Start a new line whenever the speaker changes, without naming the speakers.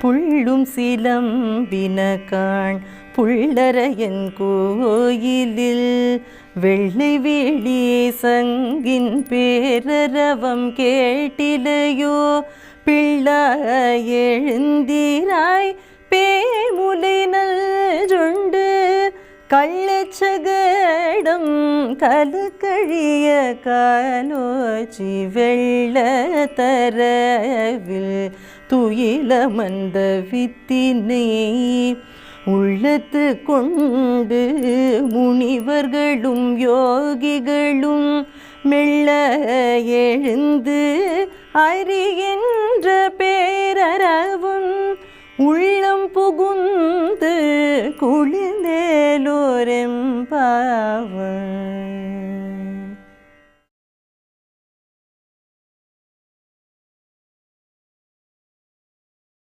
புள்ளும் சிலம்பினகான் புள்ளரையன் கோயிலில் வெள்ளை வேளி சங்கின் பேரரவம் கேட்டிலையோ பிள்ளாய் எழுந்திராய் பேமுலை நல்ஜொண்டு கள்ளச்சகடம் கலக்கழிய காலோச்சி வெள்ள தரவில் துயில மந்த வித்தினை உள்ளத்து கொண்டு முனிவர்களும் யோகிகளும் மெல்ல எழுந்து அறிகின்ற பேரரவும்